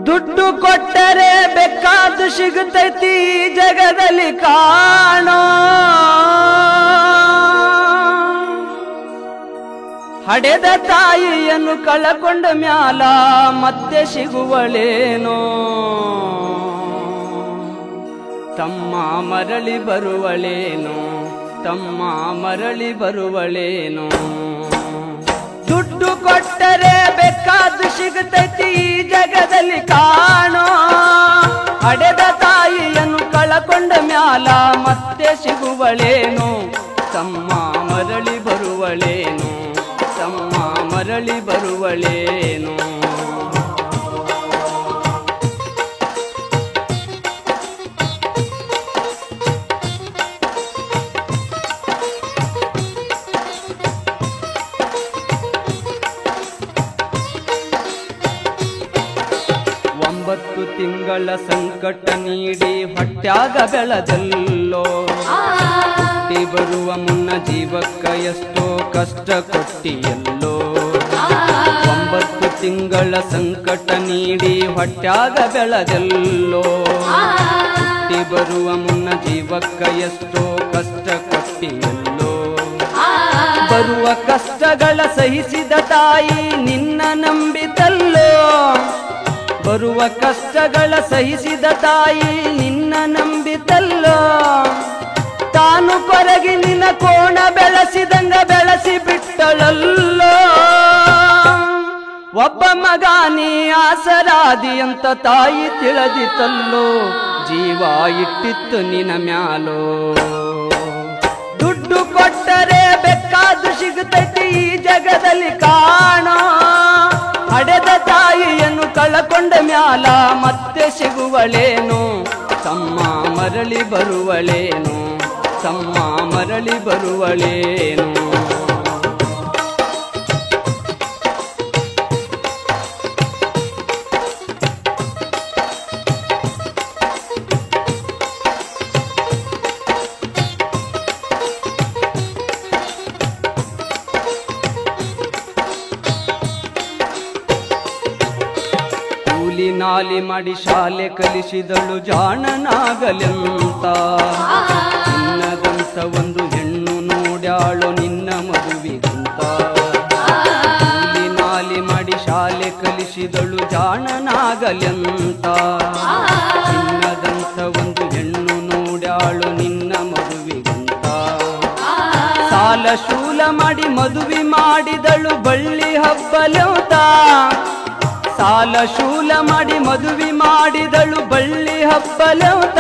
ದುಡ್ಡು ಕೊಟ್ಟರೆ ಬೇಕಾದ್ದು ಸಿಗುತ್ತೈತಿ ಜಗದಲ್ಲಿ ಕಾಣೋ ಹಡೆದ ತಾಯಿಯನ್ನು ಕಳಕೊಂಡ ಮ್ಯಾಲ ಮತ್ತೆ ಸಿಗುವಳೇನೋ ತಮ್ಮ ಮರಳಿ ಬರುವಳೇನೋ ತಮ್ಮ ಮರಳಿ ಬರುವಳೇನೋ ದುಡ್ಡು ಕೊಟ್ಟರೆ ಬೇಕಾದ್ದು ಸಿಗುತ್ತೈತಿ ಈ ಜಗದಲ್ಲಿ ಕಾಣೋ ಹಡೆದ ತಾಯಿಯನ್ನು ಕಳಕೊಂಡ ಮ್ಯಾಲ ಮತ್ತೆ ಸಿಗುವಳೇನೋ ತಮ್ಮ ಮರಳಿ ಬರುವಳೇನೋ ತಮ್ಮ ಮರಳಿ ಬರುವಳೇನೋ ಒಂಬತ್ತು ತಿಂಗಳ ಸಂಕಟ ನೀಡಿ ಹೊಟ್ಯಾಗ ಬೆಳೆದಲ್ಲೋ ಹುಟ್ಟಿ ಬರುವ ಮುನ್ನ ಜೀವಕ್ಕ ಎಷ್ಟೋ ಕಷ್ಟ ಕೊಟ್ಟಿಯಲ್ಲೋ ಒಂಬತ್ತು ತಿಂಗಳ ಸಂಕಟ ನೀಡಿ ಹೊಟ್ಯಾಗ ಬೆಳೆದಲ್ಲೋ ಹುಟ್ಟಿ ಬರುವ ಮುನ್ನ ಜೀವಕ್ಕ ಎಷ್ಟೋ ಕಷ್ಟ ಕೊಟ್ಟಿಯಲ್ಲೋ ಬರುವ ಕಷ್ಟಗಳ ಸಹಿಸಿದ ತಾಯಿ ನಿನ್ನ ನಂಬಿತಲ್ಲೋ ಬರುವ ಕಷ್ಟಗಳ ಸಹಿಸಿದ ತಾಯಿ ನಿನ್ನ ನಂಬಿತಲ್ಲೋ ತಾನು ಕೊರಗಿ ನಿನ್ನ ಕೋಣ ಬೆಳೆಸಿದಂಗ ಬೆಳೆಸಿ ಬಿಟ್ಟಳಲ್ಲೋ ಒಬ್ಬ ಮಗ ನೀ ಆಸರಾದಿ ಅಂತ ತಾಯಿ ತಿಳಿದಿತಲ್ಲೋ ಜೀವ ಇಟ್ಟಿತ್ತು ನಿನ್ನ ಮ್ಯಾಲೋ ದುಡ್ಡು ಕೊಟ್ಟರೆ ಬೇಕಾದ್ದು ಸಿಗುತ್ತೈತಿ ಈ ಜಗದಲ್ಲಿ ಕಾಣೋ ಹಡೆದ ತಾಯಿಯನ್ನು ಕಳಕೊಂಡ ಮ್ಯಾಲ ಮತ್ತೆ ಸಿಗುವಳೇನು ತಮ್ಮ ಮರಳಿ ಬರುವಳೇನು ತಮ್ಮ ಮರಳಿ ಬರುವಳೇನು ನಾಲಿ ಮಾಡಿ ಶಾಲೆ ಕಲಿಸಿದಳು ಜಾಣನಾಗಲೆಂತ ನಿನ್ನದಂತ ಒಂದು ಹೆಣ್ಣು ನೋಡ್ಯಾಳು ನಿನ್ನ ಮದುವಿಗಂತ ನಾಲಿ ಮಾಡಿ ಶಾಲೆ ಕಲಿಸಿದಳು ಜಾಣನಾಗಲೆಂತ ನಿನ್ನದಂತ ಒಂದು ಹೆಣ್ಣು ನೋಡ್ಯಾಳು ನಿನ್ನ ಮದುವಿಗಂತ ಸಾಲ ಶೂಲ ಮಾಡಿ ಮದುವೆ ಮಾಡಿದಳು ಬಳ್ಳಿ ಹಬ್ಬಲೆಂತ ಸಾಲ ಶೂಲ ಮಾಡಿ ಮದುವೆ ಮಾಡಿದಳು ಬಳ್ಳಿ ಹಬ್ಬಲೆಂತ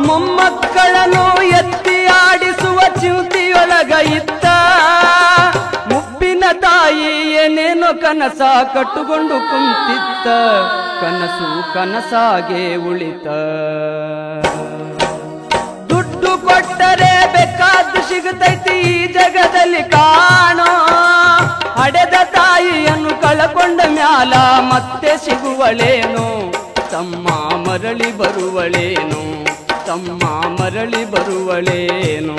ಮೊಮ್ಮಕ್ಕಳನ್ನು ಎತ್ತಿ ಆಡಿಸುವ ಚಿಂತಿಯೊಳಗ ಇತ್ತ ಮುಪ್ಪಿನ ತಾಯಿ ಏನೇನೋ ಕನಸ ಕಟ್ಟುಕೊಂಡು ಕುಂತಿತ್ತ ಕನಸು ಕನಸಾಗೆ ಉಳಿತ ದುಡ್ಡು ಕೊಟ್ಟರೆ ಬೇಕಾದ್ದು ಸಿಗುತ್ತೈತಿ ಈ ಜಗದಲ್ಲಿ ಕಾಣೋ ಹಡೆದ ತಾಯಿಯನ್ನು ಕಳಕೊಂಡ ಮ್ಯಾಲ ಮತ್ತೆ ಸಿಗುವಳೇನು ತಮ್ಮ ಮರಳಿ ಬರುವಳೇನು ತಮ್ಮ ಮರಳಿ ಬರುವಳೇನು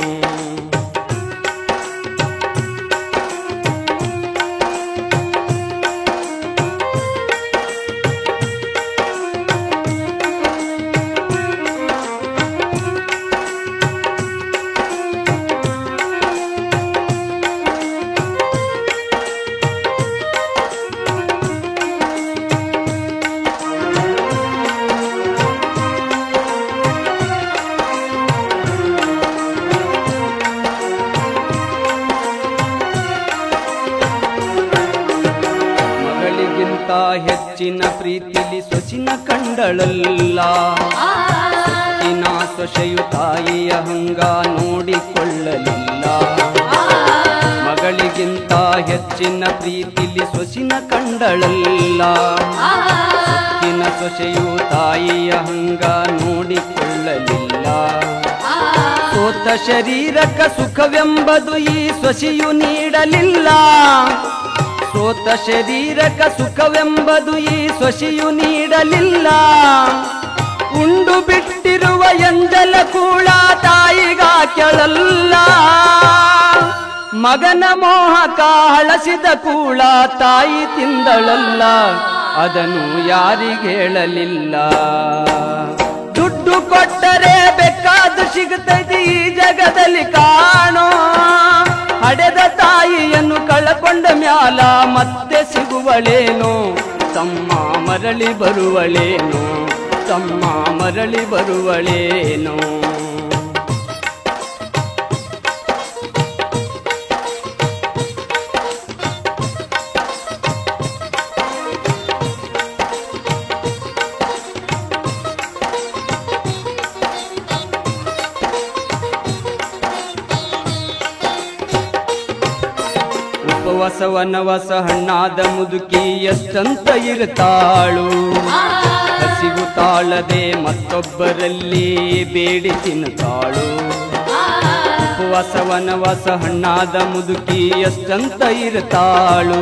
ಹೆಚ್ಚಿನ ಪ್ರೀತಿಲಿ ಸೊಸಿನ ಕಂಡಳಲ್ಲ ಸೊಕ್ಕಿನ ಸೊಸೆಯು ತಾಯಿಯ ಹಂಗ ನೋಡಿಕೊಳ್ಳಲಿಲ್ಲ ಮಗಳಿಗಿಂತ ಹೆಚ್ಚಿನ ಪ್ರೀತಿಲಿ ಸೊಸಿನ ಕಂಡಳಲ್ಲ ಸೊಕ್ಕಿನ ಸೊಸೆಯು ತಾಯಿಯ ಹಂಗ ನೋಡಿಕೊಳ್ಳಲಿಲ್ಲ ಸೋತ ಶರೀರಕ ಸುಖವೆಂಬುದು ಈ ಸೊಸೆಯು ನೀಡಲಿಲ್ಲ ಸೋತ ಶರೀರಕ ಸುಖವೆಂಬುದು ಈ ಸೊಸೆಯು ನೀಡಲಿಲ್ಲ ಉಂಡು ಬಿಟ್ಟಿರುವ ಎಂಜಲ ಕೂಳ ತಾಯಿಗ ಕೆಳಲ್ಲ ಮಗನ ಮೋಹಕ ಹಳಸಿದ ಕೂಳ ತಾಯಿ ತಿಂದಳಲ್ಲ ಅದನ್ನು ಯಾರಿಗೇಳಲಿಲ್ಲ. ದುಡ್ಡು ಕೊಟ್ಟರೆ ಬೇಕಾದ್ದು ಸಿಗುತ್ತೈತಿ ಈ ಜಗದಲ್ಲಿ ಕಾಣೋ. ಹಡೆದ ತಾಯಿಯನ್ನು ಕಳಕೊಂಡ ಮ್ಯಾಲ ಮತ್ತೆ ಸಿಗುವಳೇನೋ. ತಮ್ಮ ಮರಳಿ ಬರುವಳೇನೋ, ತಮ್ಮ ಮರಳಿ ಬರುವಳೇನೋ. ಉಪವಾಸ ವನವಾಸ ಹಣ್ಣಾದ ಮುದುಕಿ ಎಷ್ಟಂತ ಇರುತ್ತಾಳು. ಹಸಿವು ತಾಳದೆ ಮತ್ತೊಬ್ಬರಲ್ಲಿ ಬೇಡಿ ತಿನ್ನುತ್ತಾಳು. ಉಪವಾಸ ವನವಾಸ ಹಣ್ಣಾದ ಮುದುಕಿ ಎಷ್ಟಂತ ಇರುತ್ತಾಳು.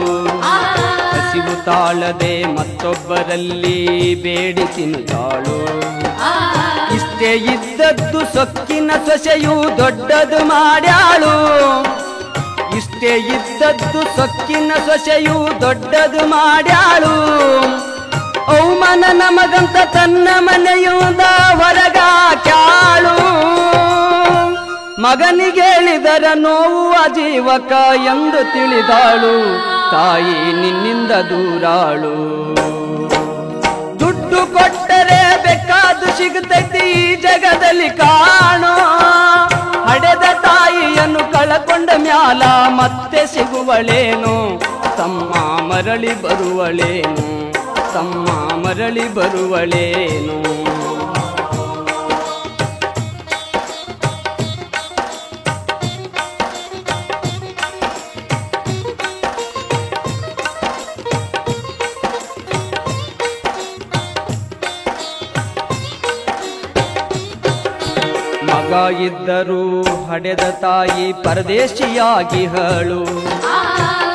ಹಸಿವು ತಾಳದೆ ಮತ್ತೊಬ್ಬರಲ್ಲಿ ಬೇಡಿ ತಿನ್ನುತ್ತಾಳು. ಇಷ್ಟೇ ಇದ್ದದ್ದು ಸೊಕ್ಕಿನ ಸೊಸೆಯು ದೊಡ್ಡದು ಮಾಡ್ಯಾಳು. ಇಷ್ಟೇ ಇದ್ದದ್ದು ಸೊಕ್ಕಿನ ಸೊಸೆಯು ದೊಡ್ಡದು ಮಾಡ್ಯಾಳು. ಅವಮಾನ ನಮಗಂತ ತನ್ನ ಮನೆಯಿಂದ ಹೊರಗಾಕ್ಯಾಳು. ಮಗನಿಗೇಳಿದರ ನೋವು ಅಜೀವಕ ಎಂದು ತಿಳಿದಾಳು. ತಾಯಿ ನಿನ್ನಿಂದ ದೂರಾಳು. ದುಡ್ಡು ಕೊಟ್ಟರೆ ಬೇಕಾದ್ದು ಸಿಗುತ್ತೈತಿ ಈ ಜಗದಲ್ಲಿ ಕಾಣೋ. ಹಡೆದ ತಾಯಿಯನ್ನು ಕಳಕೊಂಡ ಮ್ಯಾಲ ಮತ್ತೆ ಸಿಗುವಳೇನೋ. ತಮ್ಮ ಮರಳಿ ಬರುವಳೇನೋ, ತಮ್ಮ ಮರಳಿ ಬರುವಳೇನೋ. ಮಗ ಇದ್ದರೂ ಹಡೆದ ತಾಯಿ ಪರದೇಶಿಯಾಗಿಹಳು.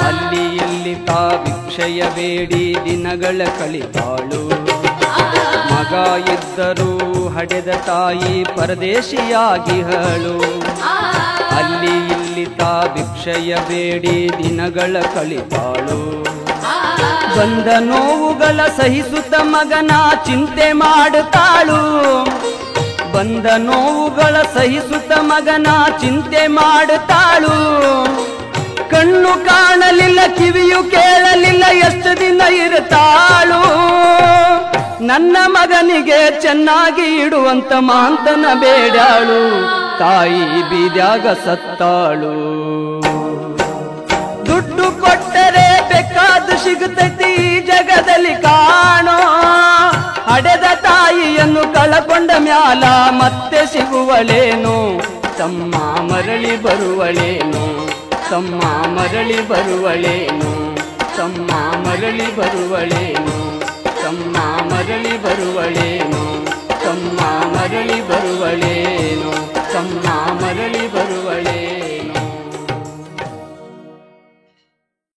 ಅಲ್ಲಿ ಇಲ್ಲಿ ತಾ ಭಿಕ್ಷೆಯ ಬೇಡಿ ದಿನಗಳ ಕಳಿತಾಳು. ಮಗ ಇದ್ದರೂ ಹಡೆದ ತಾಯಿ ಪರದೇಶಿಯಾಗಿಹಳು. ಅಲ್ಲಿ ಇಲ್ಲಿ ತಾ ಭಿಕ್ಷೆಯ ಬೇಡಿ ದಿನಗಳ ಕಳಿತಾಳು. ಬಂದ ನೋವುಗಳ ಸಹಿಸುತ್ತ ಮಗನ ಚಿಂತೆ ಮಾಡುತ್ತಾಳು. ಬಂದ ನೋವುಗಳ ಸಹಿಸುತ್ತ ಮಗನ ಚಿಂತೆ ಮಾಡುತ್ತಾಳು. ಕಣ್ಣು ಕಾಣಲಿಲ್ಲ, ಕಿವಿಯು ಕೇಳಲಿಲ್ಲ, ಎಷ್ಟು ದಿನ ಇರುತ್ತಾಳು. ನನ್ನ ಮಗನಿಗೆ ಚೆನ್ನಾಗಿ ಇಡುವಂತ ಮಾಂತನ ಬೇಡಾಳು. ತಾಯಿ ಬೀದ್ಯಾಗ ಸತ್ತಾಳು. ದುಡ್ಡು ಕೊಟ್ಟರೆ ಬೇಕಾದ್ದು ಸಿಗುತ್ತೈತಿ ಈ ಜಗದಲ್ಲಿ ಕಾಣೋ. ಹಡೆದ ತಾಯಿಯನ್ನು ಕಳಕೊಂಡ ಮ್ಯಾಲ ಮತ್ತೆ ಸಿಗುವಳೇನೋ. ತಮ್ಮ ಮರಳಿ ಬರುವಳೇನೋ, ತಮ್ಮ ಮರಳಿ ಬರುವಳೇನೋ, ತಮ್ಮ ಮರಳಿ ಬರುವಳೇನೋ, ತಮ್ಮ ಮರಳಿ ಬರುವಳೇನೋ, ತಮ್ಮ ಮರಳಿ ಬರುವಳೇನೋ.